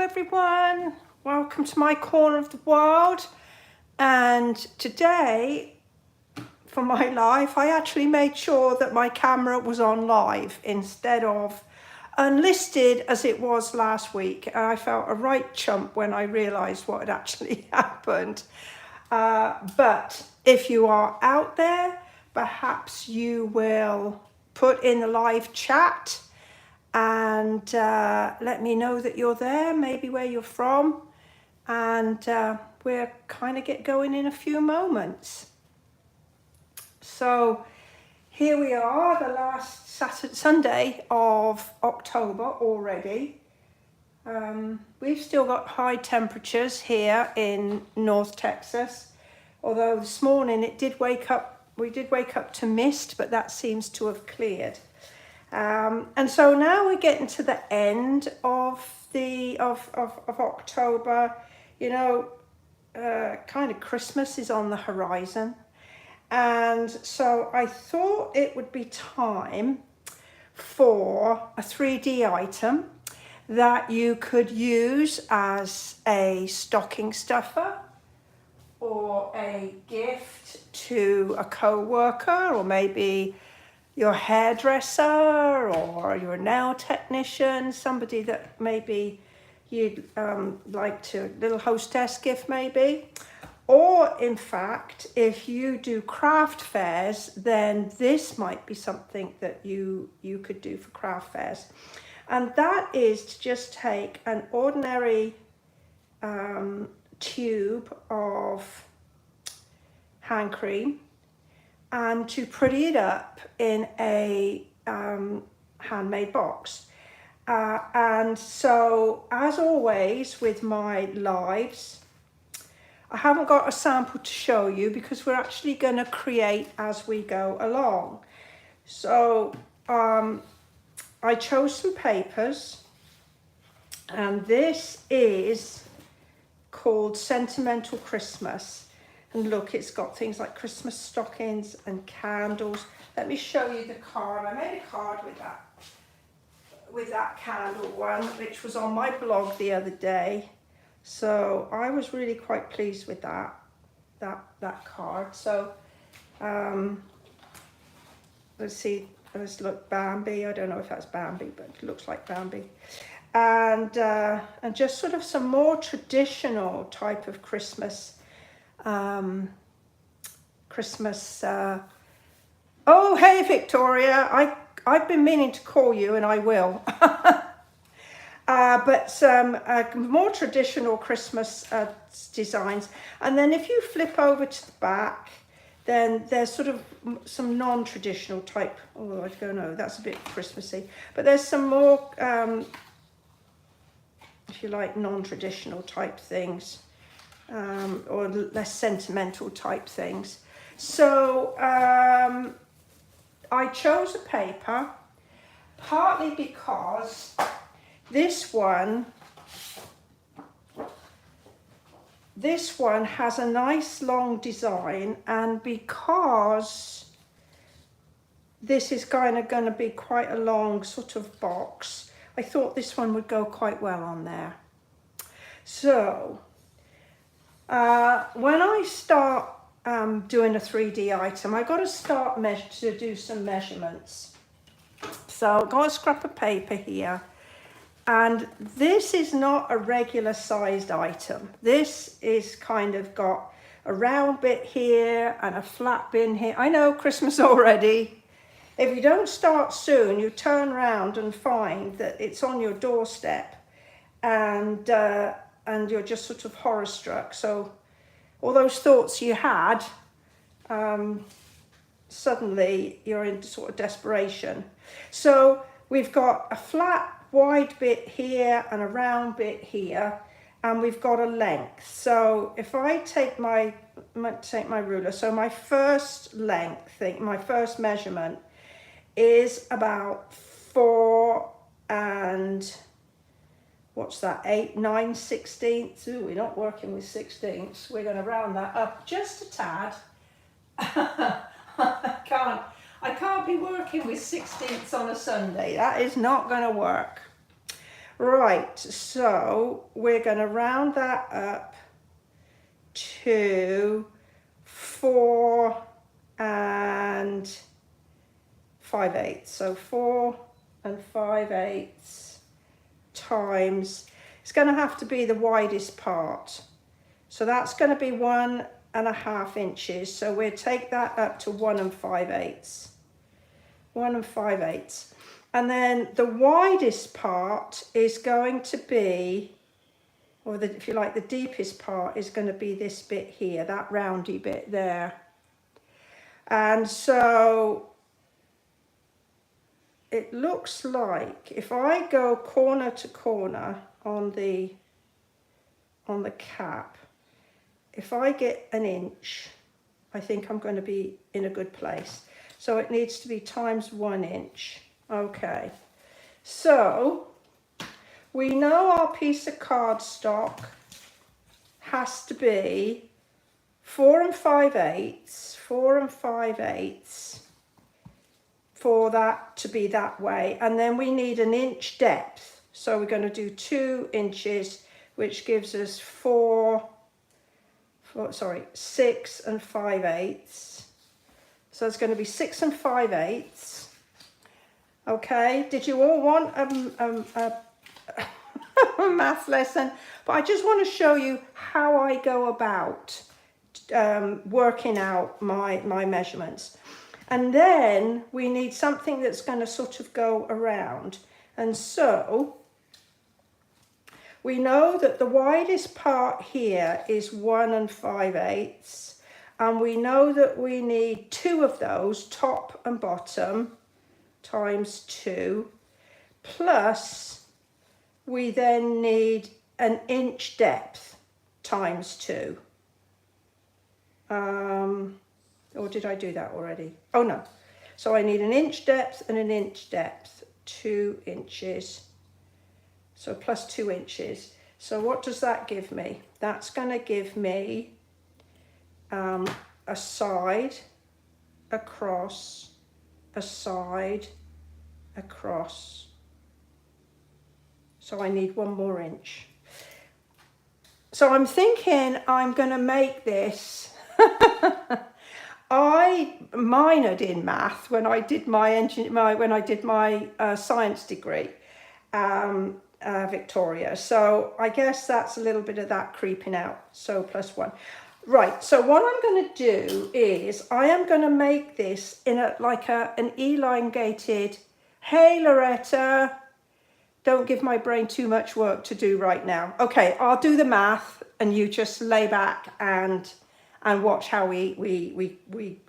everyone, welcome to my corner of the world. And today for my live I actually made sure that my camera was on live instead of unlisted as it was last week, and I felt a right chump when I realized what had actually happened. But if you are out there, perhaps you will put in the live chat and let me know that you're there, maybe where you're from, and we'll kind of get going in a few moments. So here we are, the last Sunday of October already. We've still got high temperatures here in North Texas, although this morning we did wake up to mist, but that seems to have cleared. And so now we're getting to the end of October. You know, kind of Christmas is on the horizon. And so I thought it would be time for a 3D item that you could use as a stocking stuffer or a gift to a co-worker, or maybe your hairdresser or your nail technician, somebody that maybe you'd like to, little hostess gift maybe. Or in fact, if you do craft fairs, then this might be something that you could do for craft fairs. And that is to just take an ordinary tube of hand cream and to pretty it up in a handmade box. And so, as always with my lives, I haven't got a sample to show you because we're actually going to create as we go along. So I chose some papers, and this is called Sentimental Christmas. And look, it's got things like Christmas stockings and candles. Let me show you the card. I made a card with that candle one, which was on my blog the other day. So I was really quite pleased with that card. So let's see, let's look, Bambi. I don't know if that's Bambi, but it looks like Bambi. And just sort of some more traditional type of Christmas. Oh, hey Victoria, I've been meaning to call you, and I will. But some more traditional Christmas designs. And then if you flip over to the back, then there's sort of some non-traditional type. Oh, I don't know, that's a bit Christmassy. But there's some more, if you like, non-traditional type things, or less sentimental type things. So I chose a paper partly because this one has a nice long design, and because this is kind of going to be quite a long sort of box, I thought this one would go quite well on there. So when I start doing a 3D item, I've got to start to do some measurements. So I've got a scrap of paper here. And this is not a regular sized item. This is kind of got a round bit here and a flat bin here. I know, Christmas already. If you don't start soon, you turn around and find that it's on your doorstep, and you're just sort of horror struck. So all those thoughts you had, suddenly you're in sort of desperation. So we've got a flat wide bit here and a round bit here, and we've got a length. So if I take my ruler, so my first length, my first measurement is about 4 and what's that, 8, 9 sixteenths. Ooh, we're not working with sixteenths. We're going to round that up just a tad. I can't be working with sixteenths on a Sunday. That is not going to work. Right, so we're going to round that up to 4 and 5/8. So 4 and 5/8 times, it's going to have to be the widest part. So that's going to be 1.5 inches. So we'll take that up to 1 and 5/8. 1 and 5/8. And then the widest part is going to be, or the, if you like, the deepest part is going to be this bit here, that roundy bit there. And so it looks like if I go corner to corner on the cap, if I get an inch, I think I'm going to be in a good place. So it needs to be times 1 inch. Okay, so we know our piece of cardstock has to be 4 and 5/8, 4 and 5/8 for that to be that way. And then we need an inch depth. So we're going to do 2 inches, which gives us 6 and 5/8. So it's going to be 6 and 5/8. Okay, did you all want a math lesson? But I just want to show you how I go about working out my measurements. And then we need something that's going to sort of go around. And so we know that the widest part here is 1 and 5/8. And we know that we need 2 of those, top and bottom, times 2. Plus, we then need an inch depth times 2. Or did I do that already? Oh no. So I need an inch depth and an inch depth, 2 inches. So plus 2 inches. So what does that give me? That's going to give me a side, across, a side, across. So I need 1 more inch. So I'm thinking I'm going to make this. I minored in math when I did my science degree, Victoria. So I guess that's a little bit of that creeping out. So plus 1. Right. So what I'm going to do is I am going to make this in an elongated. Hey, Loretta. Don't give my brain too much work to do right now. Okay, I'll do the math and you just lay back and watch how we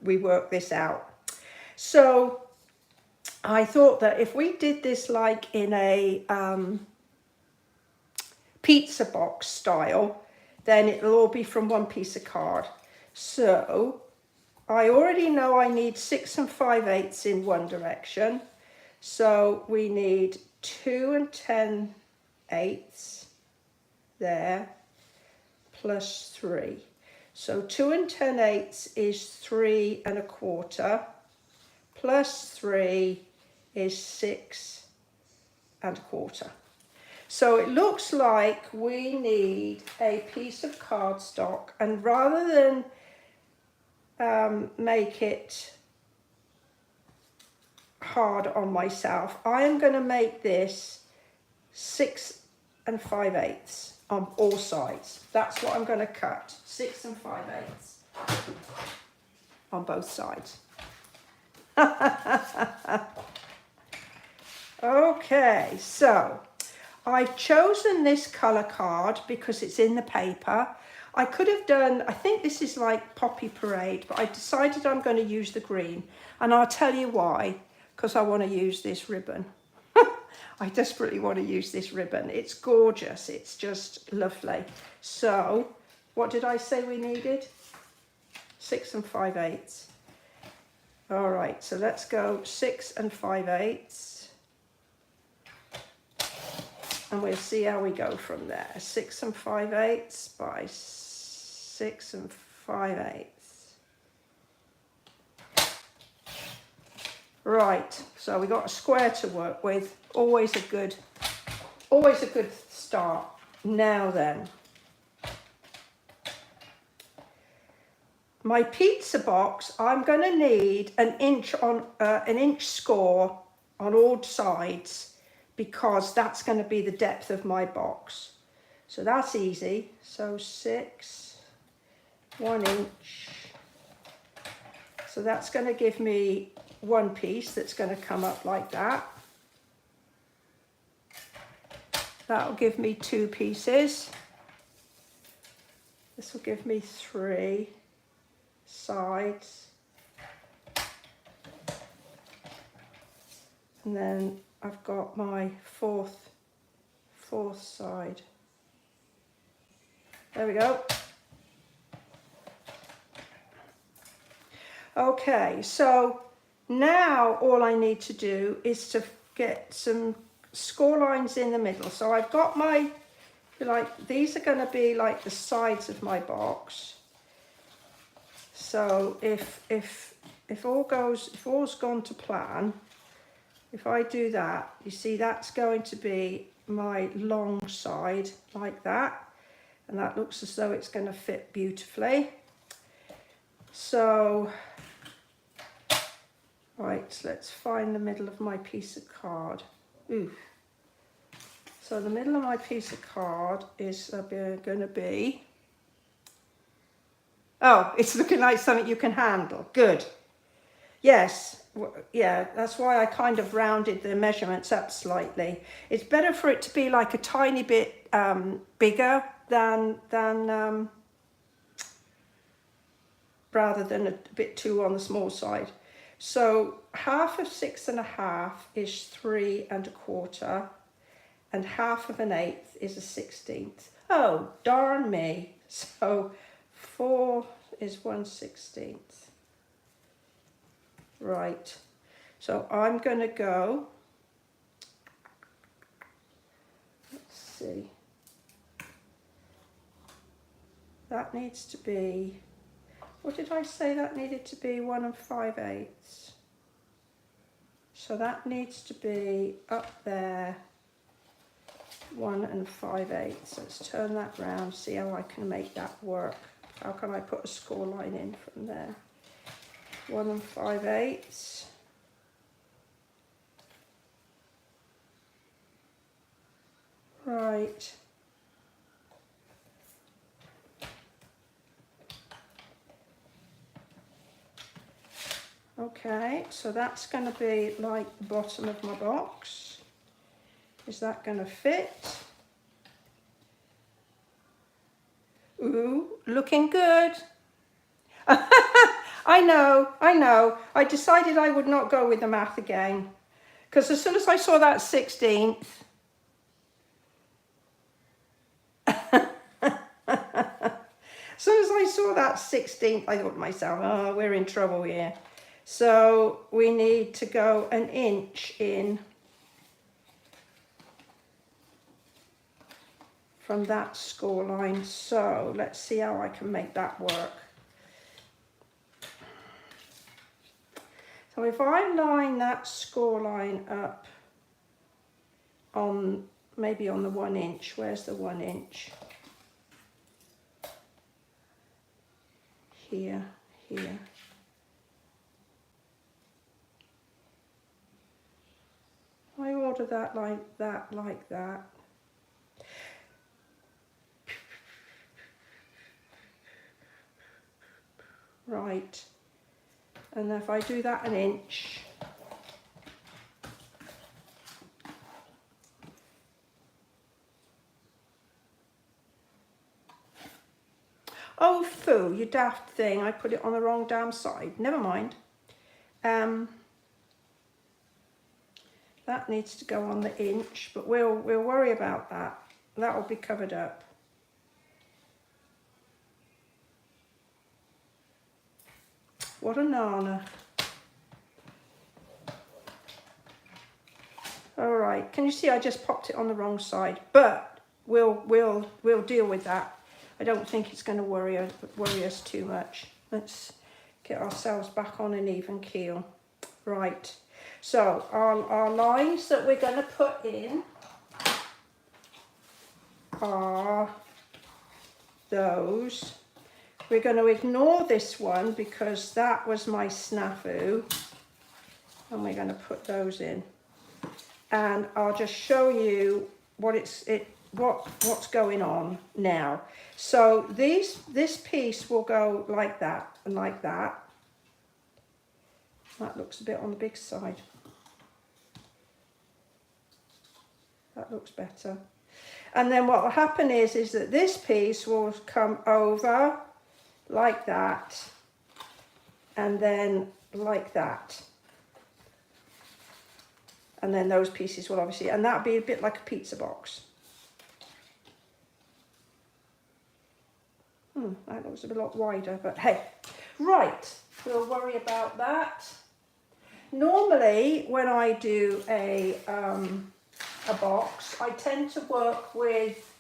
work this out. So I thought that if we did this like in a pizza box style, then it'll all be from one piece of card. So I already know I need 6 and 5/8 in one direction. So we need 2 and 10/8 there, plus 3. So 2 and 10/8 is 3 1/4, plus 3 is 6 1/4. So it looks like we need a piece of cardstock, and rather than make it hard on myself, I am going to make this 6 and 5/8 on all sides. That's what I'm going to cut, 6 and 5/8 on both sides. Okay, so I've chosen this colour card because it's in the paper. I could have done, I think this is like Poppy Parade, but I decided I'm going to use the green, and I'll tell you why. Because I want to use this ribbon. I desperately want to use this ribbon. It's gorgeous. It's just lovely. So, what did I say we needed? 6 and 5/8. All right, so let's go 6 and 5/8. And we'll see how we go from there. 6 and 5/8 by 6 and 5/8. Right, so we got a square to work with. Always a good Always a good start. Now then, my pizza box, I'm going to need an inch score on all sides, because that's going to be the depth of my box. So that's easy. So 6, 1 inch. So that's going to give me one piece that's going to come up like that. That'll give me 2 pieces. This will give me 3 sides. And then I've got my fourth side. There we go. Okay, so now all I need to do is to get some score lines in the middle. So I've got my, like, these are going to be like the sides of my box. So if all's gone to plan, if I do that, you see that's going to be my long side like that, and that looks as though it's going to fit beautifully. So right, so let's find the middle of my piece of card. Ooh. So the middle of my piece of card is going to be, oh, it's looking like something you can handle. Good. Yes, yeah, that's why I kind of rounded the measurements up slightly. It's better for it to be like a tiny bit bigger than rather than a bit too on the small side. So half of 6 1/2 is 3 1/4, and half of an 1/8 is a 16th. Oh, darn me. So 4 is 1/16. Right, so I'm going to go, let's see, that needs to be, what did I say that needed to be? 1 5/8. So that needs to be up there, 1 5/8. Let's turn that round, see how I can make that work. How can I put a score line in from there? 1 5/8. Right. Okay, so that's going to be like the bottom of my box. Is that going to fit? Ooh, looking good. I know. I decided I would not go with the math again, because as soon as I saw that 16th, I thought to myself, oh, we're in trouble here. So we need to go 1 inch in from that score line. So let's see how I can make that work. So if I line that score line up on, maybe on the 1 inch, where's the 1 inch? Here. I order that like that. Right. And if I do that 1 inch, oh foo, you daft thing, I put it on the wrong damn side. Never mind. That needs to go on the inch, but we'll worry about that. That'll be covered up. What a nana. All right, can you see I just popped it on the wrong side? But we'll deal with that. I don't think it's going to worry us too much. Let's get ourselves back on an even keel. Right, so our lines that we're going to put in are those. We're going to ignore this one because that was my snafu, and we're going to put those in, and I'll just show you what's going on now. So this piece will go like that and like that. That looks a bit on the big side. That looks better. And then what will happen is that this piece will come over like that, and then like that. And then those pieces will obviously, and that'll be a bit like a pizza box. That looks a lot wider, but hey, right, we'll worry about that. Normally, when I do a box, I tend to work with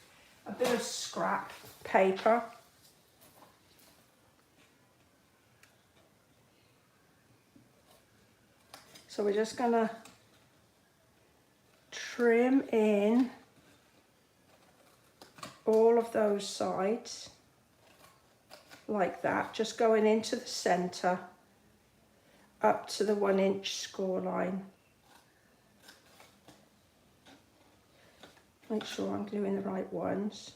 a bit of scrap paper. So we're just gonna trim in all of those sides like that, just going into the center up to the 1 inch score line. Make sure I'm doing the right ones.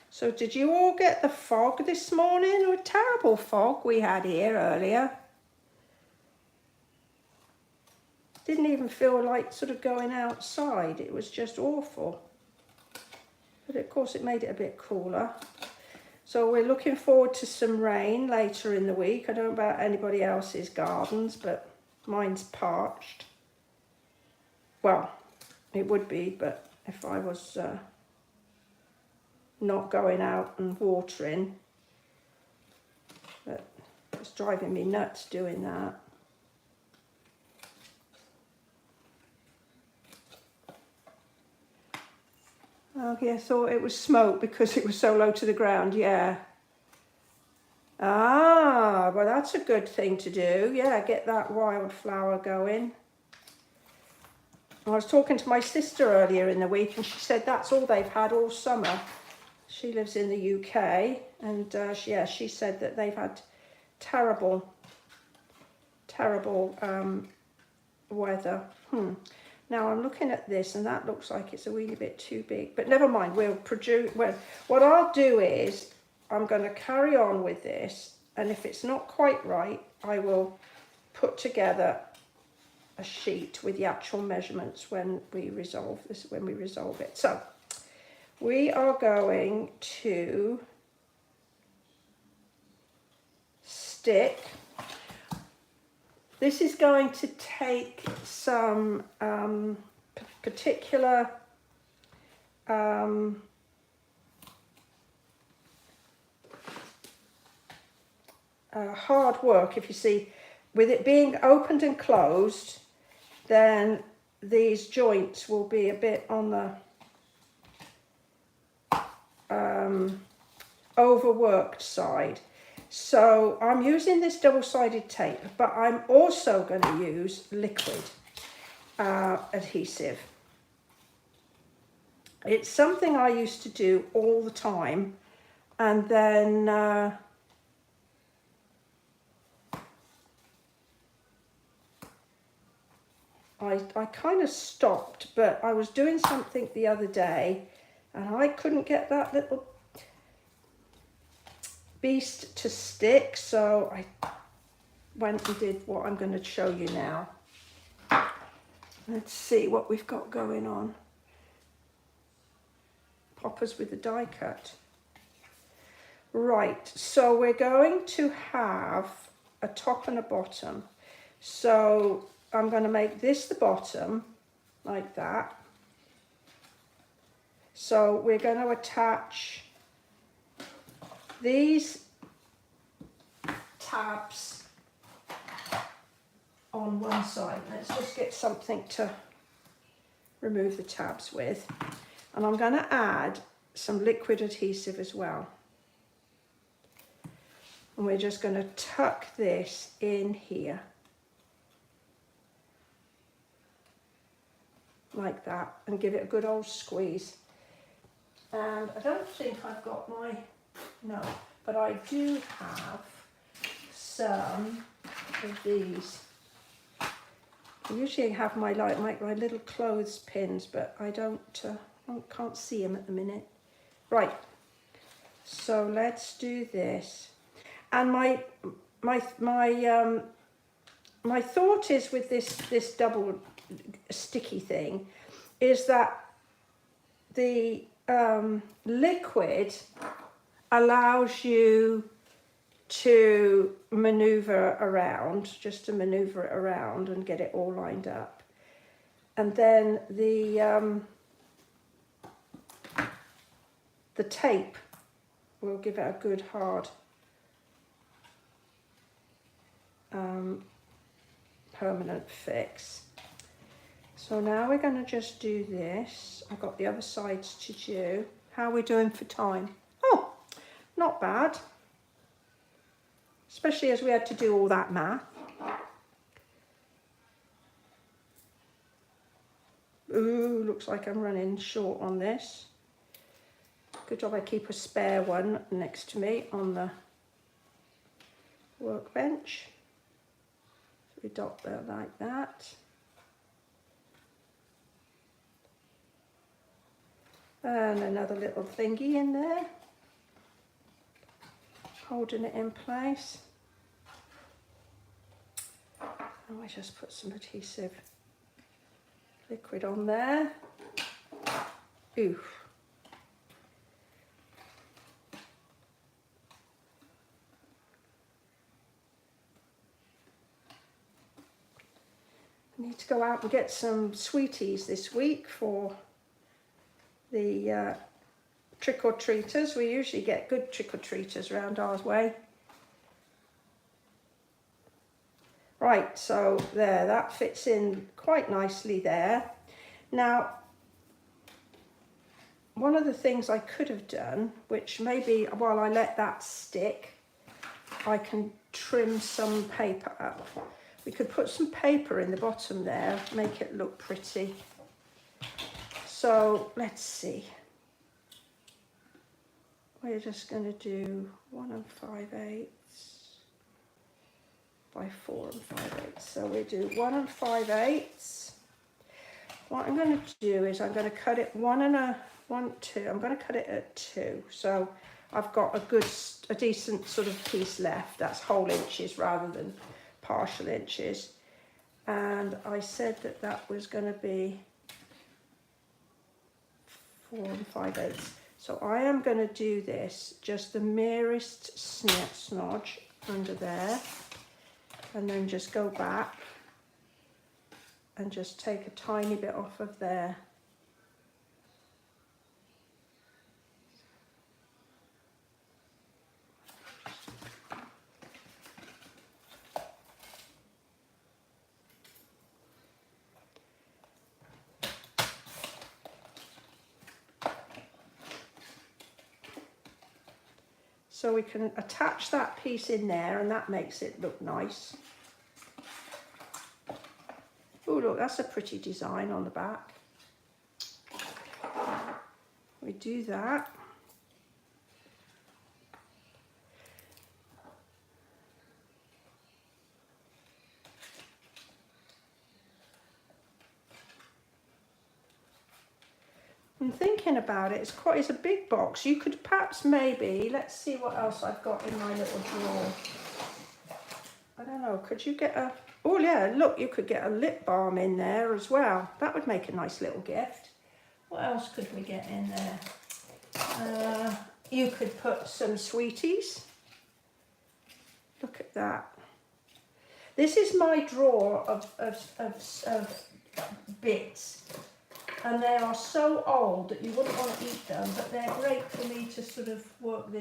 So did you all get the fog this morning? A terrible fog we had here earlier. Didn't even feel like sort of going outside. It was just awful. But of course it made it a bit cooler. So we're looking forward to some rain later in the week. I don't know about anybody else's gardens, but mine's parched. Well, it would be, but if I was not going out and watering, but it's driving me nuts doing that. Oh yeah, I thought it was smoke because it was so low to the ground, yeah. Ah, well that's a good thing to do. Yeah, get that wildflower going. I was talking to my sister earlier in the week and she said that's all they've had all summer. She lives in the UK, and she said that they've had terrible weather. Now I'm looking at this and that looks like it's a wee bit too big, but never mind, we'll produce, well, what I'll do is I'm going to carry on with this, and if it's not quite right, I will put together a sheet with the actual measurements when we resolve this, it. So we are going to stick. This is going to take some particular hard work. If you see, with it being opened and closed, then these joints will be a bit on the overworked side. So I'm using this double-sided tape, but I'm also going to use liquid adhesive. It's something I used to do all the time, and then I kind of stopped, but I was doing something the other day and I couldn't get that little beast to stick, so I went and did what I'm going to show you now. Let's see what we've got going on. Poppers with the die cut. Right, so we're going to have a top and a bottom. So I'm going to make this the bottom, like that. So we're going to attach these tabs on one side. Let's just get something to remove the tabs with. And I'm going to add some liquid adhesive as well. And we're just going to tuck this in here. like that, and give it a good old squeeze. And I don't think I've got no, but I do have some of these. I usually have my little clothes pins, but I can't see them at the minute. Right, so let's do this. And my thought is with this double sticky thing is that the liquid allows you to maneuver around, just to maneuver it around and get it all lined up. And then the tape will give it a good hard permanent fix. So now we're going to just do this. I've got the other sides to do. How are we doing for time? Oh, not bad. Especially as we had to do all that math. Ooh, looks like I'm running short on this. Good job I keep a spare one next to me on the workbench. So we dot that like that. And another little thingy in there, holding it in place. And I just put some adhesive liquid on there. Oof. I need to go out and get some sweeties this week for the trick-or-treaters. We usually get good trick-or-treaters around our way. Right, so there, that fits in quite nicely there. Now, one of the things I could have done, which maybe while I let that stick, I can trim some paper up. We could put some paper in the bottom there, make it look pretty. So let's see. We're just going to do 1 5/8 by 4 5/8. So we do 1 5/8. What I'm going to do is I'm going to cut it 1 and 1 2. I'm going to cut it at 2. So I've got a decent sort of piece left. That's whole inches rather than partial inches. And I said that that was going to be 4 5/8. So I am going to do this just the merest smudge under there, and then just go back and just take a tiny bit off of there. So we can attach that piece in there, and that makes it look nice. Oh, look, that's a pretty design on the back. We do that. I'm thinking about it, it's a big box. You could perhaps maybe, let's see what else I've got in my little drawer. I don't know, could you get a, oh yeah, look, you could get a lip balm in there as well. That would make a nice little gift. What else could we get in there? You could put some sweeties. Look at that. This is my drawer of bits. And they are so old that you wouldn't want to eat them, but they're great for me to sort of work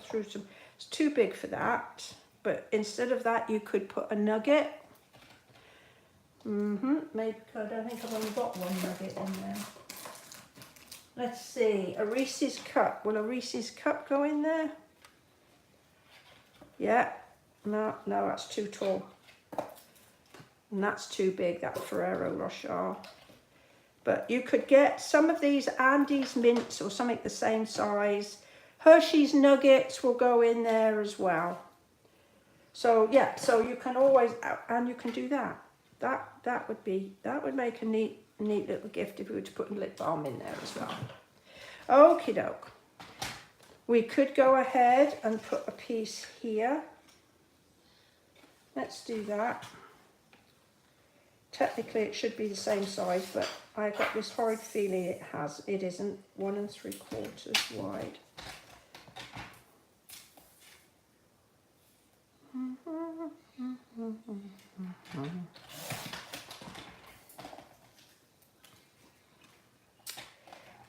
through some. It's too big for that, but instead of that, you could put a nugget. Maybe, I don't think I've only got one nugget in there. Let's see, a Reese's cup. Will a Reese's cup go in there? Yeah, no, that's too tall. And that's too big, that Ferrero Rocher. But you could get some of these Andes mints or something the same size. Hershey's nuggets will go in there as well. So yeah, so you can always, and you can do that. That would make a neat little gift if we were to put a lip balm in there as well. Okie doke. We could go ahead and put a piece here. Let's do that. Technically it should be the same size, but I got this horrid feeling it isn't. 1 3/4 wide.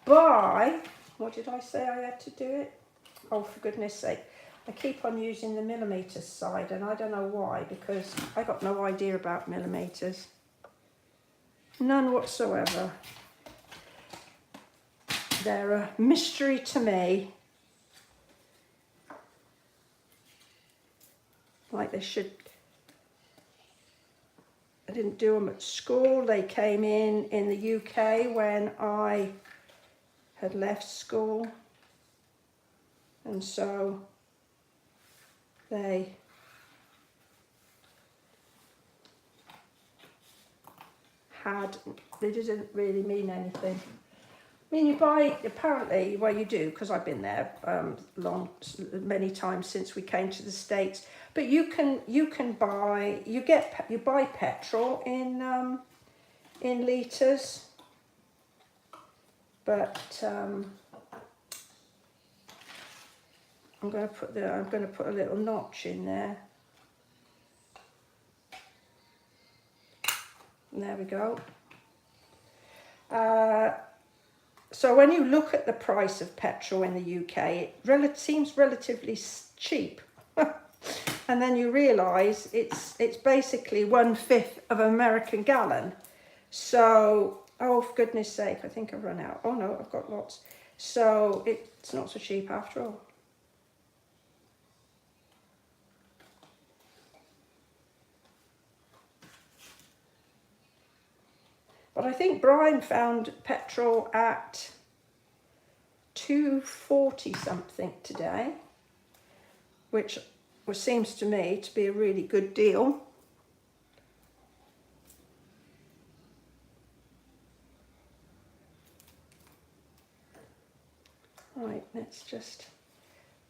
By, what did I say I had to do it? Oh, for goodness sake. I keep on using the millimetre side, and I don't know why, because I got no idea about millimetres. None whatsoever. They're a mystery to me. Like they should. I didn't do them at school. They came in the UK when I had left school. And so they didn't really mean anything. I mean, you buy, apparently, well you do, because I've been there many times since we came to the States. But you buy, you buy petrol in litres. But I'm going to put a little notch in there. And there we go. So when you look at the price of petrol in the UK, it seems relatively cheap. And then you realise it's basically 1/5 of an American gallon. So, oh, for goodness sake, I think I've run out. Oh no, I've got lots. So it's not so cheap after all. But I think Brian found petrol at £2.40 something today, which seems to me to be a really good deal. Right, let's just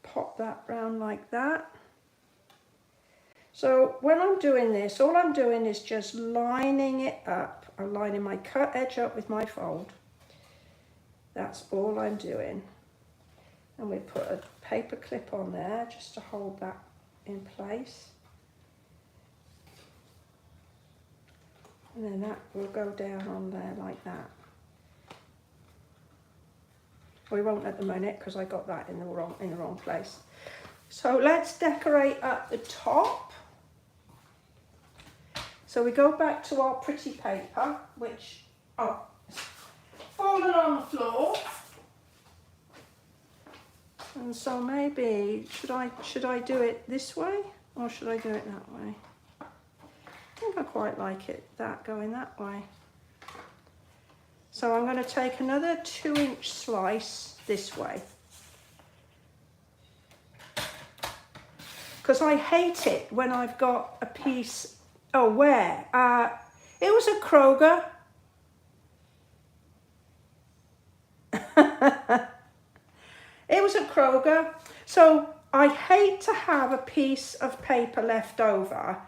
pop that round like that. So when I'm doing this, all I'm doing is just lining it up. I'm lining my cut edge up with my fold. That's all I'm doing. And we put a paper clip on there just to hold that in place. And then that will go down on there like that. We won't at the minute because I got that in the wrong place. So let's decorate at the top. So we go back to our pretty paper, which has fallen on the floor. And so maybe should I do it this way or should I do it that way? I think I quite like it going that way. So I'm going to take another 2-inch slice this way. Because I hate it when I've got a piece, where? It was a Kroger. It was a Kroger. So I hate to have a piece of paper left over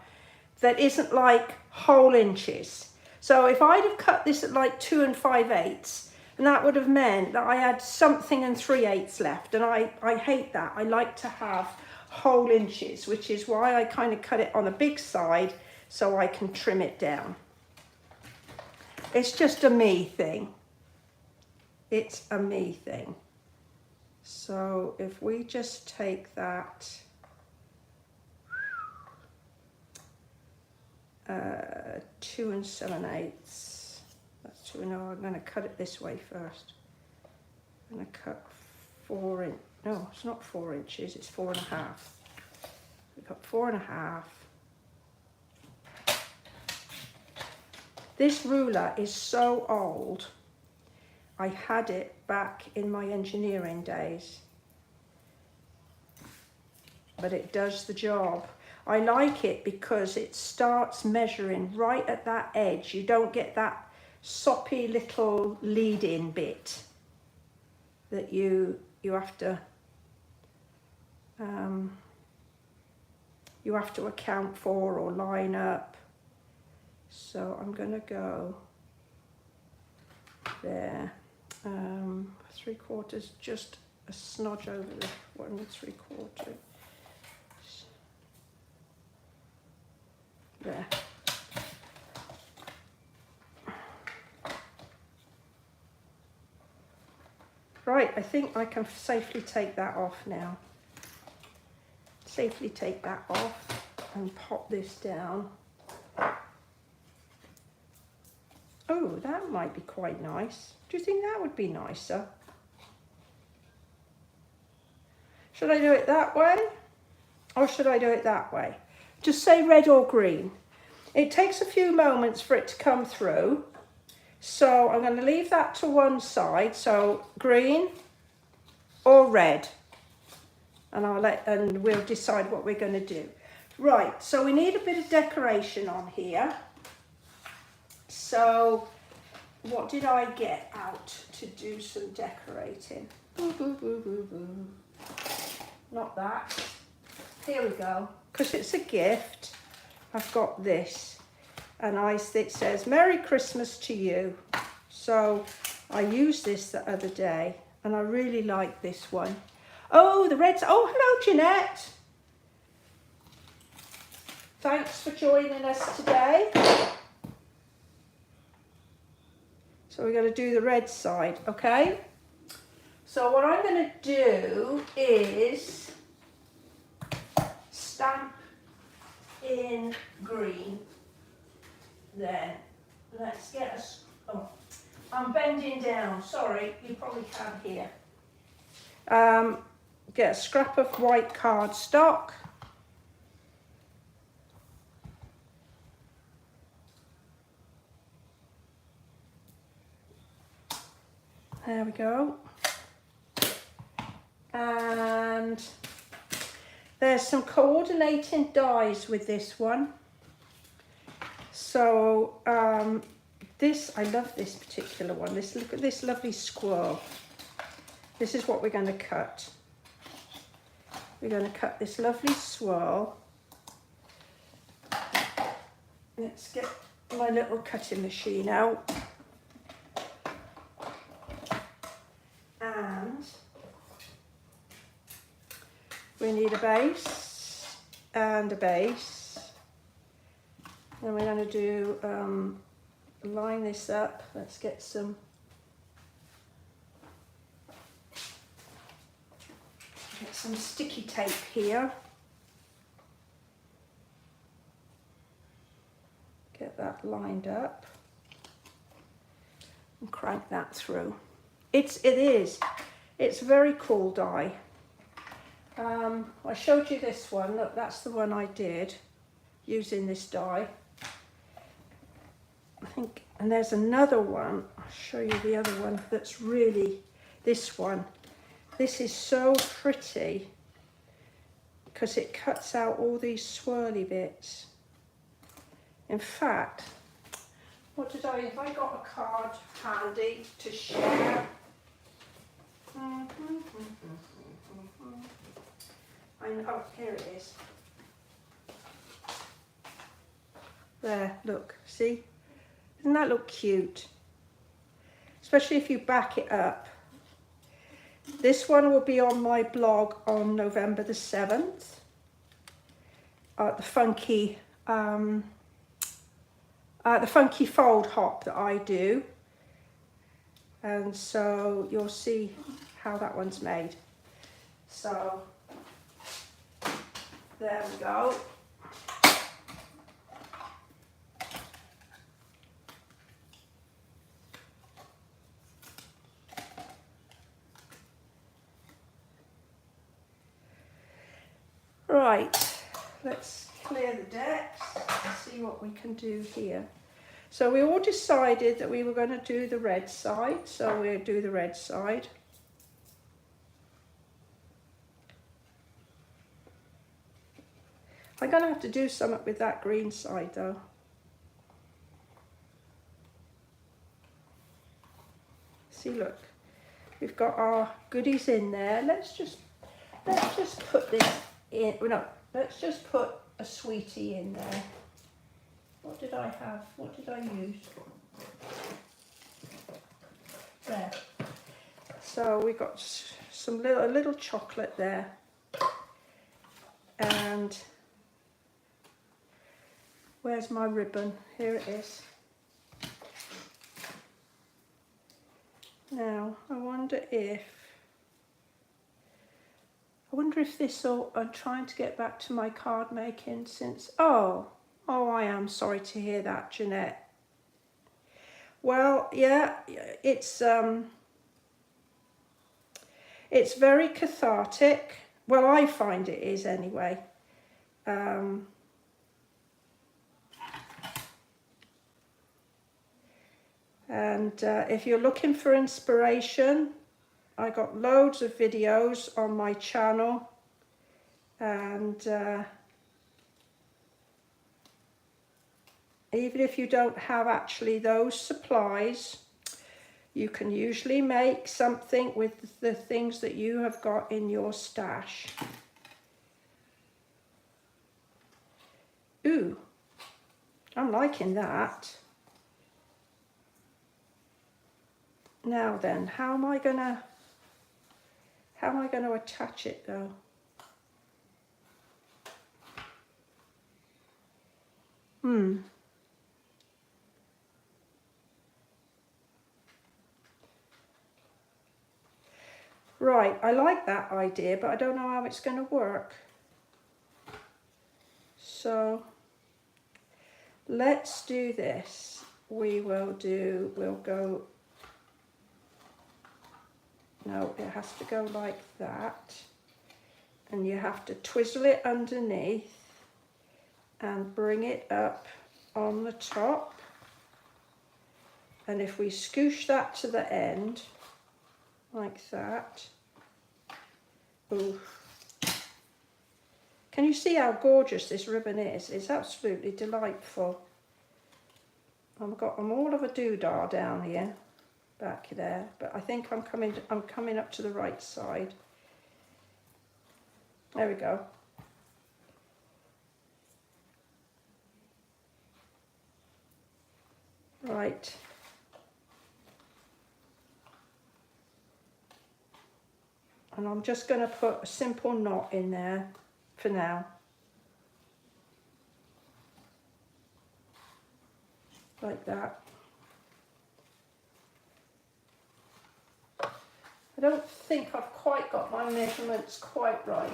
that isn't like whole inches. So if I'd have cut this at like 2 5/8, and that would have meant that I had something 3/8 left. And I hate that. I like to have whole inches, which is why I kind of cut it on a big side so I can trim it down. It's just a me thing. It's a me thing. So if we just take that 2 7/8. That's 2. No, I'm going to cut it this way first. I'm going to cut 4 inches. No, it's not 4 inches. It's 4.5. We've got 4.5. This ruler is so old. I had it back in my engineering days. But it does the job. I like it because it starts measuring right at that edge. You don't get that soppy little lead-in bit that you have to account for or line up. So I'm going to go there. 3/4, just a smudge over the 1 3/4. There. Right, I think I can safely take that off now. Safely take that off and pop this down. Oh, that might be quite nice. Do you think that would be nicer? Should I do it that way? Or should I do it that way? Just say red or green. It takes a few moments for it to come through. So I'm going to leave that to one side. So green or red. And we'll decide what we're going to do. Right, so we need a bit of decoration on here. So what did I get out to do some decorating? Boo, boo, boo, boo, boo. Not that. Here we go. Because it's a gift, I've got this. And it says, Merry Christmas to you. So I used this the other day and I really like this one. Oh, the reds. Oh, hello, Jeanette. Thanks for joining us today. So we're going to do the red side, okay? So what I'm going to do is stamp in green. Then let's get us. Oh, I'm bending down. Sorry, you probably can't hear. Get a scrap of white cardstock. There we go. And there's some coordinating dies with this one. So I love this particular one. Look at this lovely squirrel. This is what we're going to cut. We're going to cut this lovely swirl. Let's get my little cutting machine out. And we need a base and a base. And we're going to do, line this up. Let's get some sticky tape here. Get that lined up and crank that through. It's a very cool die. I showed you this one. Look, that's the one I did using this die. I think, and there's another one. I'll show you the other one that's really this one. This is so pretty because it cuts out all these swirly bits. In fact, have I got a card handy to share? Oh, here it is. There, look, see? Doesn't that look cute? Especially if you back it up. This one will be on my blog on November the 7th. The funky fold hop that I do. And so you'll see how that one's made. So there we go. Right, let's clear the decks and see what we can do here. So we all decided that we were going to do the red side, so we'll do the red side. I'm going to have to do something with that green side though. See, look, we've got our goodies in there. Let's just put this in. No, let's just put a sweetie in there. What did I have? What did I use? There. So we got some little chocolate there, and where's my ribbon? Here it is. Now I wonder if this will. I'm trying to get back to my card making since. Oh, I am sorry to hear that, Jeanette. Well, yeah, it's very cathartic. Well, I find it is anyway. And if you're looking for inspiration, I got loads of videos on my channel, and even if you don't have actually those supplies, you can usually make something with the things that you have got in your stash. Ooh, I'm liking that. Now then, how am I gonna attach it though? Right, I like that idea, but I don't know how it's going to work. So let's do this. We'll go, no, it has to go like that. And you have to twizzle it underneath and bring it up on the top. And if we scoosh that to the end, like that. Ooh. Can you see how gorgeous this ribbon is? It's absolutely delightful. I'm all of a doodah down here, back there, but I think I'm coming up to the right side. There we go. Right. And I'm just going to put a simple knot in there for now. Like that. I don't think I've quite got my measurements quite right,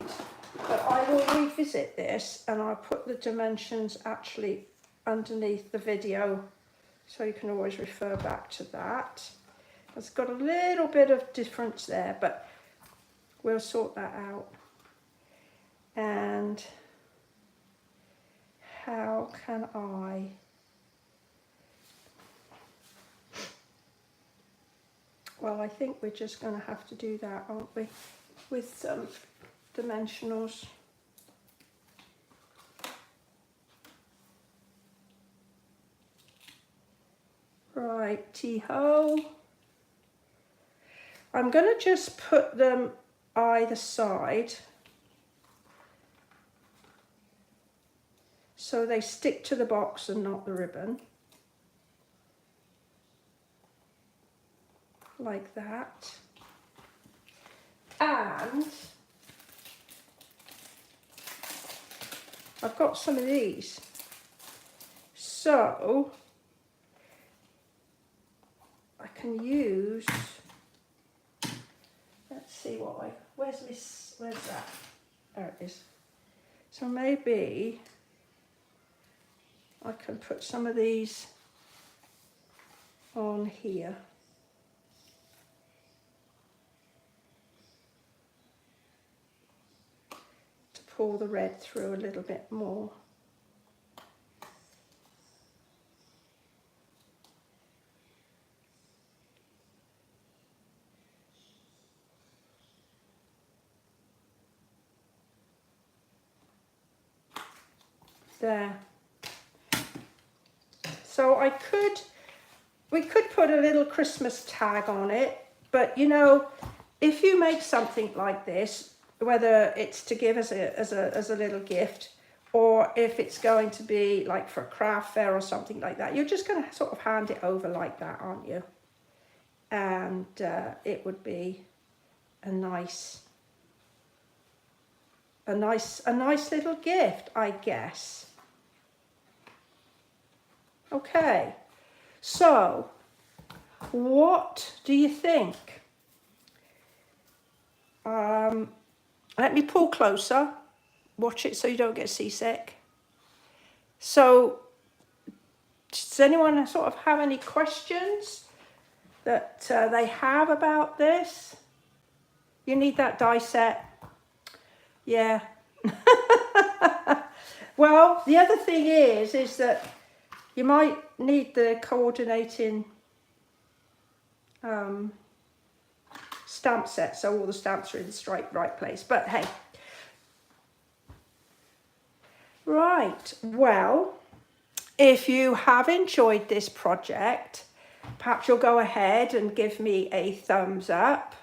but I will revisit this and I'll put the dimensions actually underneath the video, so you can always refer back to that. It's got a little bit of difference there, but we'll sort that out. And how can I? Well, I think we're just going to have to do that, aren't we? With some dimensionals. Righty-ho. I'm going to just put them either side so they stick to the box and not the ribbon, like that. And I've got some of these, so I can use, let's see what where's that? There it is. So maybe I can put some of these on here. To pull the red through a little bit more. There. So we could put a little Christmas tag on it, but you know, if you make something like this, whether it's to give as a little gift, or if it's going to be like for a craft fair or something like that, you're just going to sort of hand it over like that, aren't you? And it would be a nice little gift, I guess. Okay, so what do you think? Let me pull closer. Watch it so you don't get seasick. So, does anyone sort of have any questions that they have about this? You need that die set. Yeah. Well, the other thing is that you might need the coordinating stamp set, so all the stamps are in the right place. But hey. Right, well, if you have enjoyed this project, perhaps you'll go ahead and give me a thumbs up.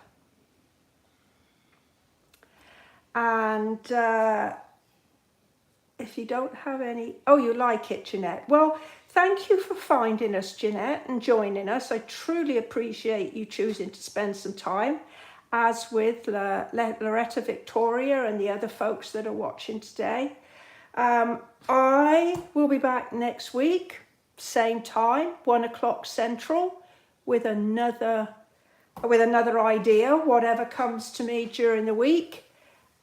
And if you don't have any, oh, you like it, Jeanette. Well, thank you for finding us, Jeanette, and joining us. I truly appreciate you choosing to spend some time, as with Loretta Victoria and the other folks that are watching today. I will be back next week, same time, 1 o'clock Central, with another idea, whatever comes to me during the week.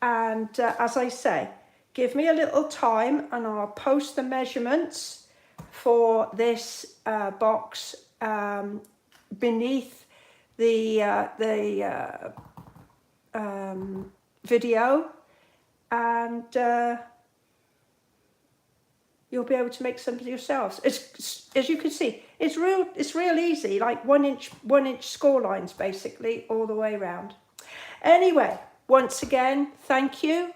And as I say, give me a little time and I'll post the measurements for this box beneath the video, and you'll be able to make something yourselves. It's, as you can see, it's real easy, like one inch score lines basically all the way around. Anyway, once again, thank you.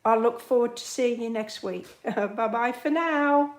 I'll look forward to seeing you next week. Bye bye for now.